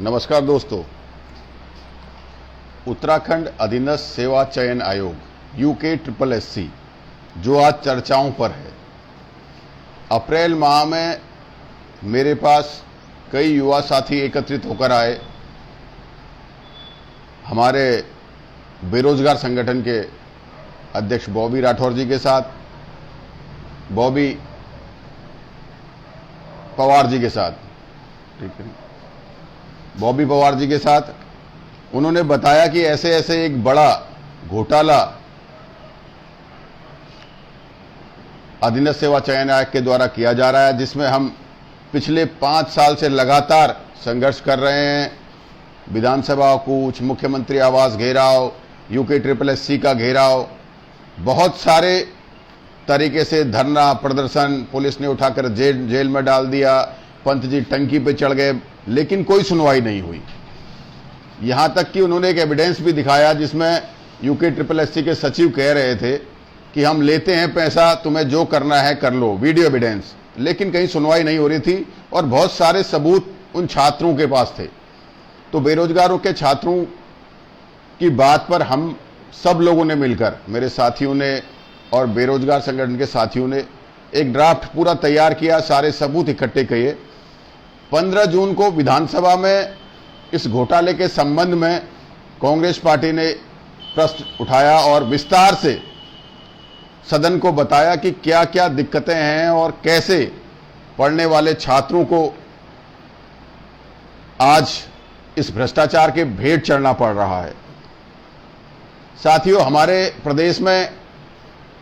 नमस्कार दोस्तों। उत्तराखंड अधीनस्थ सेवा चयन आयोग UKSSC जो आज चर्चाओं पर है, अप्रैल माह में मेरे पास कई युवा साथी एकत्रित होकर आए। हमारे बेरोजगार संगठन के अध्यक्ष बॉबी राठौर जी के साथ, बॉबी पवार जी के साथ, ठीक है, बॉबी पवार जी के साथ उन्होंने बताया कि ऐसे ऐसे एक बड़ा घोटाला अधीनस्थ सेवा चयन आयोग के द्वारा किया जा रहा है, जिसमें हम पिछले 5 साल से लगातार संघर्ष कर रहे हैं। विधानसभा कूच, मुख्यमंत्री आवास घेराव, UKSSC का घेराव, बहुत सारे तरीके से धरना प्रदर्शन, पुलिस ने उठाकर जेल में डाल दिया, पंत जी टंकी पे चढ़ गए, लेकिन कोई सुनवाई नहीं हुई। यहां तक कि उन्होंने एक एविडेंस भी दिखाया जिसमें UKSSC के सचिव कह रहे थे कि हम लेते हैं पैसा, तुम्हें जो करना है कर लो, वीडियो एविडेंस, लेकिन कहीं सुनवाई नहीं हो रही थी और बहुत सारे सबूत उन छात्रों के पास थे। तो बेरोजगारों के छात्रों की बात पर हम सब लोगों ने मिलकर, मेरे साथियों ने और बेरोजगार संगठन के साथियों ने एक ड्राफ्ट पूरा तैयार किया, सारे सबूत इकट्ठे किए। 15 जून को विधानसभा में इस घोटाले के संबंध में कांग्रेस पार्टी ने प्रश्न उठाया और विस्तार से सदन को बताया कि क्या क्या दिक्कतें हैं और कैसे पढ़ने वाले छात्रों को आज इस भ्रष्टाचार के भेंट चढ़ना पड़ रहा है। साथियों, हमारे प्रदेश में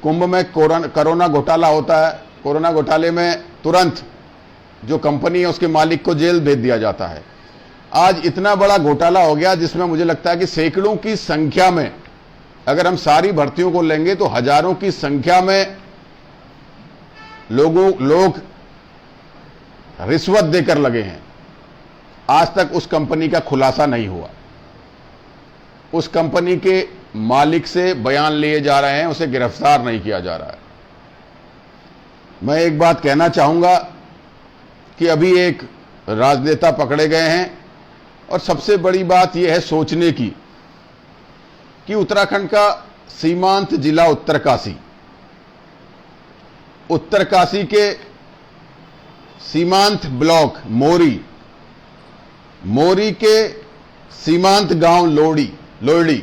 कुंभ में कोरोना घोटाला होता है। कोरोना घोटाले में तुरंत जो कंपनी है उसके मालिक को जेल भेज दिया जाता है। आज इतना बड़ा घोटाला हो गया जिसमें मुझे लगता है कि सैकड़ों की संख्या में, अगर हम सारी भर्तियों को लेंगे तो हजारों की संख्या में लोग रिश्वत देकर लगे हैं। आज तक उस कंपनी का खुलासा नहीं हुआ। उस कंपनी के मालिक से बयान लिए जा रहे हैं, उसे गिरफ्तार नहीं किया जा रहा है। मैं एक बात कहना चाहूंगा कि अभी एक राजनेता पकड़े गए हैं और सबसे बड़ी बात यह है सोचने की कि उत्तराखंड का सीमांत जिला उत्तरकाशी के सीमांत ब्लॉक मोरी के सीमांत गांव लोरडी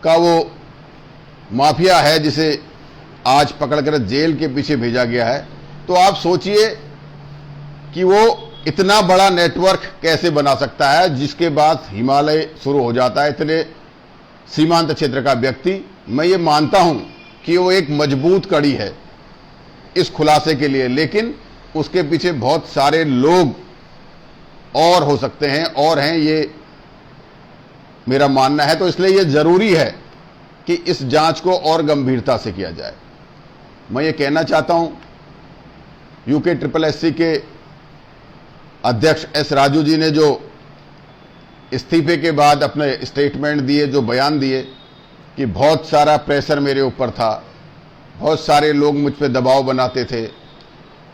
का वो माफिया है जिसे आज पकड़कर जेल के पीछे भेजा गया है। तो आप सोचिए कि वो इतना बड़ा नेटवर्क कैसे बना सकता है, जिसके बाद हिमालय शुरू हो जाता है इतने सीमांत क्षेत्र का व्यक्ति। मैं ये मानता हूं कि वो एक मजबूत कड़ी है इस खुलासे के लिए, लेकिन उसके पीछे बहुत सारे लोग और हो सकते हैं और हैं, ये मेरा मानना है। तो इसलिए ये जरूरी है कि इस जांच को और गंभीरता से किया जाए। मैं ये कहना चाहता हूं, UKSSC के अध्यक्ष S राजू जी ने जो इस्तीफे के बाद अपने स्टेटमेंट दिए, जो बयान दिए कि बहुत सारा प्रेशर मेरे ऊपर था, बहुत सारे लोग मुझ पे दबाव बनाते थे,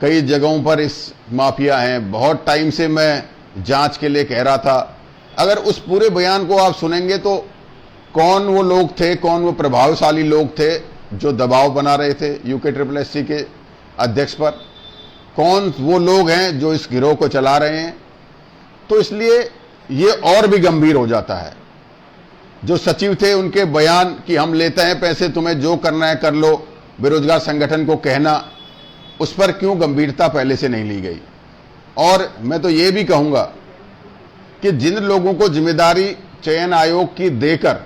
कई जगहों पर इस माफिया हैं, बहुत टाइम से मैं जांच के लिए कह रहा था। अगर उस पूरे बयान को आप सुनेंगे तो कौन वो लोग थे, कौन वो प्रभावशाली लोग थे जो दबाव बना रहे थे UKSSC के अध्यक्ष पर, कौन वो लोग हैं जो इस गिरोह को चला रहे हैं। तो इसलिए ये और भी गंभीर हो जाता है। जो सचिव थे उनके बयान कि हम लेते हैं पैसे, तुम्हें जो करना है कर लो, बेरोजगार संगठन को कहना, उस पर क्यों गंभीरता पहले से नहीं ली गई। और मैं तो ये भी कहूंगा कि जिन लोगों को जिम्मेदारी चयन आयोग की देकर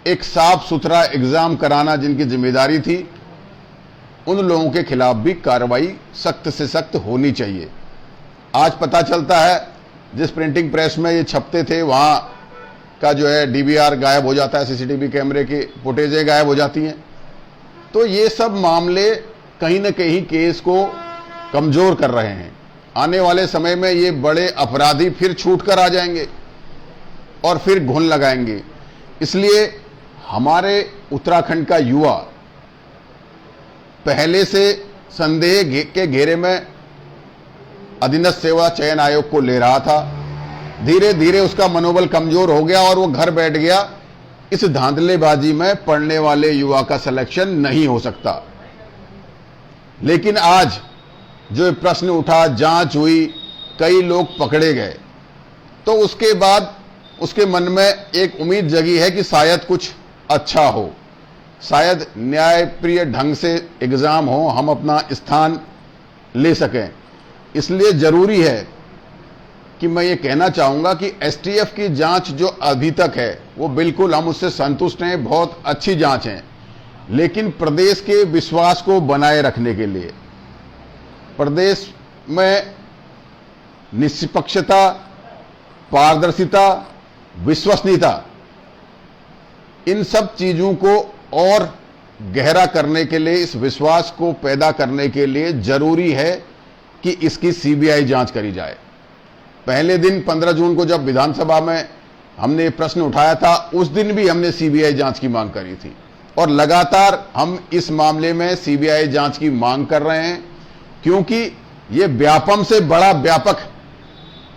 एक साफ सुथरा एग्जाम कराना जिनकी जिम्मेदारी थी, उन लोगों के खिलाफ भी कार्रवाई सख्त से सख्त होनी चाहिए। आज पता चलता है जिस प्रिंटिंग प्रेस में ये छपते थे वहां का जो है DVR गायब हो जाता है, CCTV कैमरे की फुटेजें गायब हो जाती हैं। तो ये सब मामले कहीं ना कहीं केस को कमजोर कर रहे हैं। आने वाले समय में ये बड़े अपराधी फिर छूट कर आ जाएंगे और फिर घुन लगाएंगे। इसलिए हमारे उत्तराखंड का युवा पहले से संदेह के घेरे में अधीनस्थ सेवा चयन आयोग को ले रहा था। धीरे धीरे उसका मनोबल कमजोर हो गया और वो घर बैठ गया। इस धांधलेबाजी में पढ़ने वाले युवा का सिलेक्शन नहीं हो सकता। लेकिन आज जो प्रश्न उठा, जांच हुई, कई लोग पकड़े गए, तो उसके बाद उसके मन में एक उम्मीद जगी है कि शायद कुछ अच्छा हो, शायद न्यायप्रिय ढंग से एग्जाम हो, हम अपना स्थान ले सकें। इसलिए जरूरी है कि मैं ये कहना चाहूंगा कि एसटीएफ की जांच जो अभी तक है वो बिल्कुल हम उससे संतुष्ट हैं, बहुत अच्छी जांच है। लेकिन प्रदेश के विश्वास को बनाए रखने के लिए, प्रदेश में निष्पक्षता, पारदर्शिता, विश्वसनीयता, इन सब चीजों को और गहरा करने के लिए, इस विश्वास को पैदा करने के लिए जरूरी है कि इसकी सीबीआई जांच करी जाए। पहले दिन 15 जून को जब विधानसभा में हमने ये प्रश्न उठाया था, उस दिन भी हमने सीबीआई जांच की मांग करी थी और लगातार हम इस मामले में सीबीआई जांच की मांग कर रहे हैं, क्योंकि ये व्यापम से बड़ा व्यापक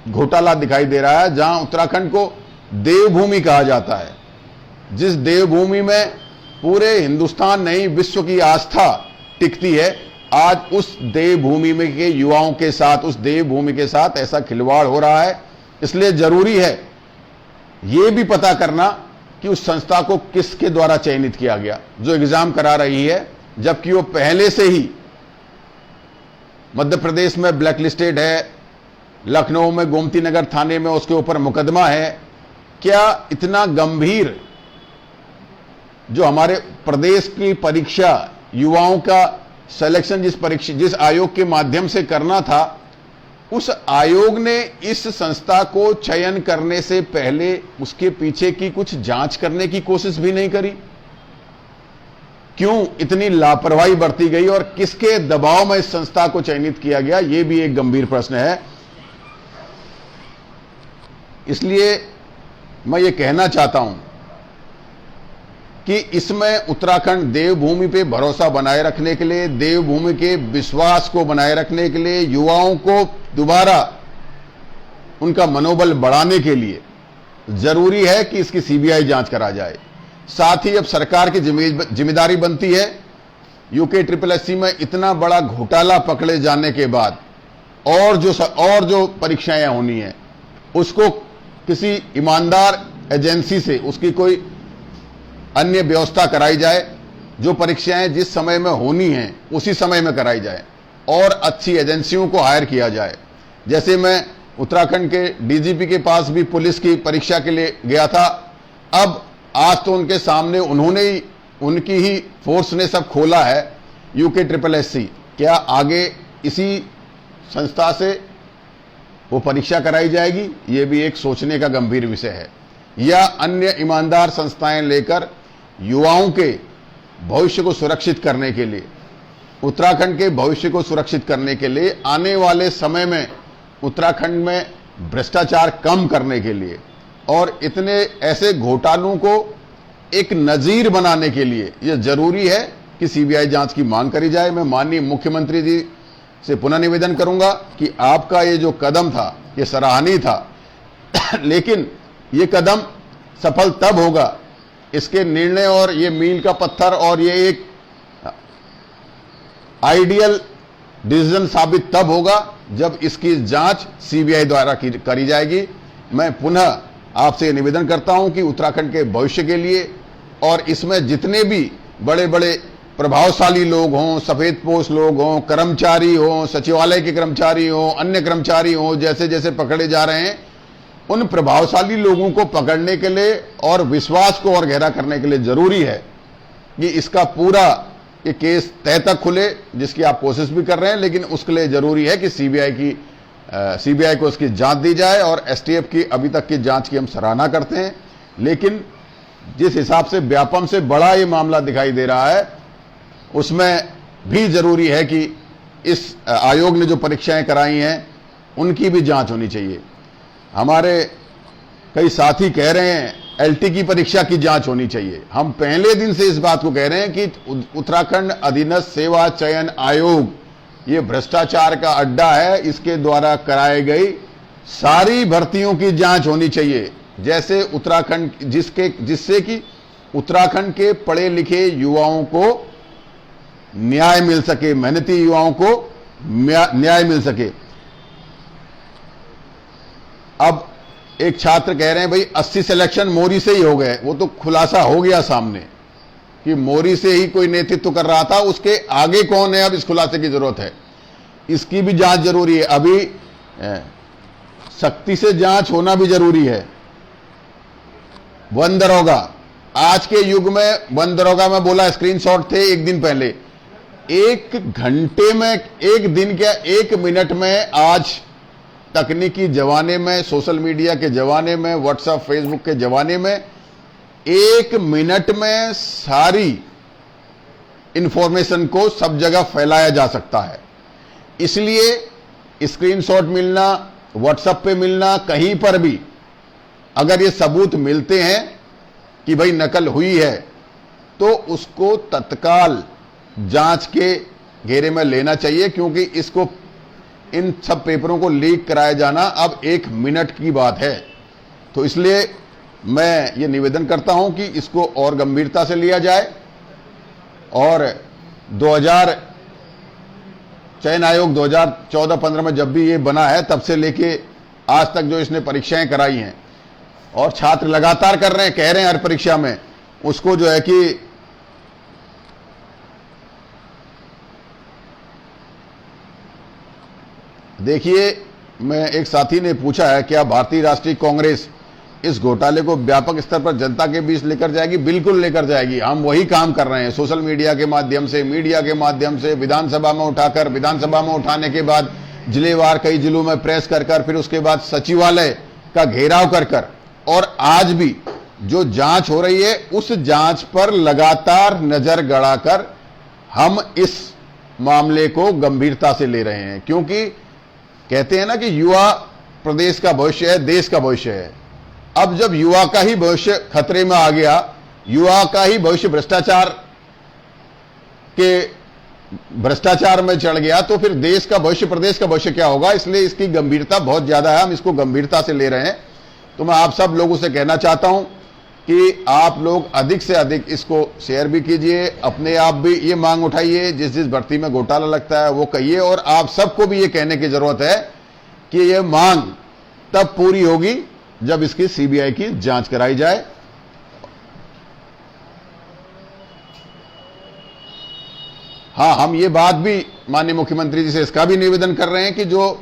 घोटाला दिखाई दे रहा है। जहां उत्तराखंड को देवभूमि कहा जाता है, जिस देवभूमि में पूरे हिंदुस्तान नहीं विश्व की आस्था टिकती है, आज उस देवभूमि में के युवाओं के साथ, उस देवभूमि के साथ ऐसा खिलवाड़ हो रहा है। इसलिए जरूरी है यह भी पता करना कि उस संस्था को किसके द्वारा चयनित किया गया जो एग्जाम करा रही है, जबकि वो पहले से ही मध्य प्रदेश में ब्लैकलिस्टेड है, लखनऊ में गोमती नगर थाने में उसके ऊपर मुकदमा है। क्या इतना गंभीर जो हमारे प्रदेश की परीक्षा, युवाओं का सिलेक्शन जिस आयोग के माध्यम से करना था, उस आयोग ने इस संस्था को चयन करने से पहले उसके पीछे की कुछ जांच करने की कोशिश भी नहीं करी? क्यों इतनी लापरवाही बरती गई और किसके दबाव में इस संस्था को चयनित किया गया, यह भी एक गंभीर प्रश्न है। इसलिए मैं ये कहना चाहता हूं कि इसमें उत्तराखंड देवभूमि पे भरोसा बनाए रखने के लिए, देवभूमि के विश्वास को बनाए रखने के लिए, युवाओं को दोबारा उनका मनोबल बढ़ाने के लिए जरूरी है कि इसकी सीबीआई जांच करा जाए। साथ ही अब सरकार की जिम्मेदारी बनती है, यूके SSSC में इतना बड़ा घोटाला पकड़े जाने के बाद और जो परीक्षाएं होनी है उसको किसी ईमानदार एजेंसी से उसकी कोई अन्य व्यवस्था कराई जाए। जो परीक्षाएं जिस समय में होनी है उसी समय में कराई जाए और अच्छी एजेंसियों को हायर किया जाए। जैसे मैं उत्तराखंड के डीजीपी के पास भी पुलिस की परीक्षा के लिए गया था, अब आज तो उनके सामने उनकी ही फोर्स ने सब खोला है, यूके SSSC। क्या आगे इसी संस्था से वो परीक्षा कराई जाएगी? ये भी एक सोचने का गंभीर विषय है। या अन्य ईमानदार संस्थाएं लेकर युवाओं के भविष्य को सुरक्षित करने के लिए, उत्तराखंड के भविष्य को सुरक्षित करने के लिए, आने वाले समय में उत्तराखंड में भ्रष्टाचार कम करने के लिए और इतने ऐसे घोटालों को एक नजीर बनाने के लिए यह जरूरी है कि सीबीआई जांच की मांग करी जाए। मैं माननीय मुख्यमंत्री जी से पुनः निवेदन करूंगा कि आपका ये जो कदम था ये सराहनीय था, लेकिन ये कदम सफल तब होगा, इसके निर्णय और ये मील का पत्थर और ये एक आइडियल डिसीजन साबित तब होगा जब इसकी जांच सीबीआई द्वारा करी जाएगी। मैं पुनः आपसे निवेदन करता हूं कि उत्तराखंड के भविष्य के लिए और इसमें जितने भी बड़े बड़े प्रभावशाली लोग हों, सफेदपोश लोग हों, कर्मचारी हों, सचिवालय के कर्मचारी हों, अन्य कर्मचारी हों, जैसे जैसे पकड़े जा रहे हैं, उन प्रभावशाली लोगों को पकड़ने के लिए और विश्वास को और गहरा करने के लिए जरूरी है कि इसका पूरा ये केस तह तक खुले, जिसकी आप कोशिश भी कर रहे हैं। लेकिन उसके लिए जरूरी है कि सीबीआई को उसकी जांच दी जाए और एसटीएफ की अभी तक की जांच की हम सराहना करते हैं। लेकिन जिस हिसाब से व्यापम से बड़ा ये मामला दिखाई दे रहा है, उसमें भी जरूरी है कि इस आयोग ने जो परीक्षाएं कराई हैं उनकी भी जांच होनी चाहिए। हमारे कई साथी कह रहे हैं एलटी की परीक्षा की जांच होनी चाहिए। हम पहले दिन से इस बात को कह रहे हैं कि उत्तराखंड अधीनस्थ सेवा चयन आयोग ये भ्रष्टाचार का अड्डा है। इसके द्वारा कराई गई सारी भर्तियों की जांच होनी चाहिए। जैसे उत्तराखंड, जिससे कि उत्तराखंड के पढ़े लिखे युवाओं को न्याय मिल सके, मेहनती युवाओं को न्याय मिल सके। अब एक छात्र कह रहे हैं भाई 80 सिलेक्शन मोरी से ही हो गए। वो तो खुलासा हो गया सामने कि मोरी से ही कोई नेतृत्व कर रहा था। उसके आगे कौन है, अब इस खुलासे की जरूरत है। इसकी भी जांच जरूरी है। अभी सख्ती से जांच होना भी जरूरी है। वन दरोगा, आज के युग में वन दरोगा में बोला स्क्रीनशॉट थे एक दिन पहले, 1 घंटे में, एक दिन क्या 1 मिनट में, आज तकनीकी जमाने में, सोशल मीडिया के जमाने में, व्हाट्सएप फेसबुक के जमाने में 1 मिनट में सारी इंफॉर्मेशन को सब जगह फैलाया जा सकता है। इसलिए स्क्रीनशॉट मिलना, व्हाट्सएप पे मिलना, कहीं पर भी अगर ये सबूत मिलते हैं कि भाई नकल हुई है, तो उसको तत्काल जांच के घेरे में लेना चाहिए, क्योंकि इसको, इन सब पेपरों को लीक कराया जाना अब 1 मिनट की बात है। तो इसलिए मैं ये निवेदन करता हूं कि इसको और गंभीरता से लिया जाए और 2000 चयन आयोग 2014-15 में जब भी ये बना है, तब से लेके आज तक जो इसने परीक्षाएं कराई हैं और छात्र लगातार कर रहे हैं, कह रहे हैं हर परीक्षा में, उसको जो है कि देखिए, मैं एक साथी ने पूछा है क्या भारतीय राष्ट्रीय कांग्रेस इस घोटाले को व्यापक स्तर पर जनता के बीच लेकर जाएगी? बिल्कुल लेकर जाएगी। हम वही काम कर रहे हैं, सोशल मीडिया के माध्यम से, मीडिया के माध्यम से, विधानसभा में उठाकर, विधानसभा में उठाने के बाद जिलेवार कई जिलों में प्रेस कर फिर उसके बाद सचिवालय का घेराव कर और आज भी जो जांच हो रही है उस जांच पर लगातार नजर गड़ाकर हम इस मामले को गंभीरता से ले रहे हैं। क्योंकि कहते हैं ना कि युवा प्रदेश का भविष्य है, देश का भविष्य है। अब जब युवा का ही भविष्य खतरे में आ गया, युवा का ही भविष्य भ्रष्टाचार में चढ़ गया, तो फिर देश का भविष्य, प्रदेश का भविष्य क्या होगा? इसलिए इसकी गंभीरता बहुत ज्यादा है, हम इसको गंभीरता से ले रहे हैं। तो मैं आप सब लोगों से कहना चाहता हूं कि आप लोग अधिक से अधिक इसको शेयर भी कीजिए, अपने आप भी ये मांग उठाइए, जिस जिस भर्ती में घोटाला लगता है वो कहिए। और आप सबको भी ये कहने की जरूरत है कि ये मांग तब पूरी होगी जब इसकी सीबीआई की जांच कराई जाए। हां, हम ये बात भी माननीय मुख्यमंत्री जी से इसका भी निवेदन कर रहे हैं कि जो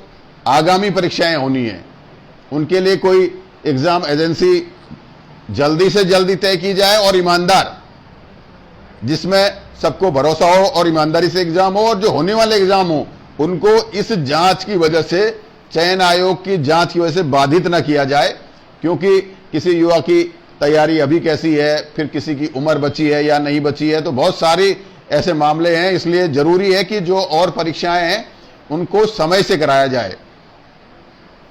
आगामी परीक्षाएं होनी है उनके लिए कोई एग्जाम एजेंसी जल्दी से जल्दी तय की जाए और ईमानदार, जिसमें सबको भरोसा हो और ईमानदारी से एग्जाम हो, और जो होने वाले एग्जाम हो उनको इस जांच की वजह से, चयन आयोग की जांच की वजह से बाधित न किया जाए। क्योंकि किसी युवा की तैयारी अभी कैसी है, फिर किसी की उम्र बची है या नहीं बची है, तो बहुत सारे ऐसे मामले हैं। इसलिए जरूरी है कि जो और परीक्षाएं हैं उनको समय से कराया जाए।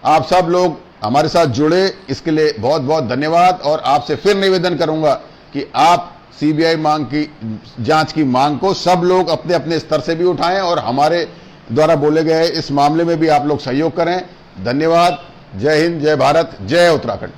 आप सब लोग हमारे साथ जुड़े, इसके लिए बहुत बहुत धन्यवाद। और आपसे फिर निवेदन करूंगा कि आप सीबीआई मांग की जांच की मांग को सब लोग अपने अपने स्तर से भी उठाएं और हमारे द्वारा बोले गए इस मामले में भी आप लोग सहयोग करें। धन्यवाद। जय हिंद, जय भारत, जय उत्तराखंड।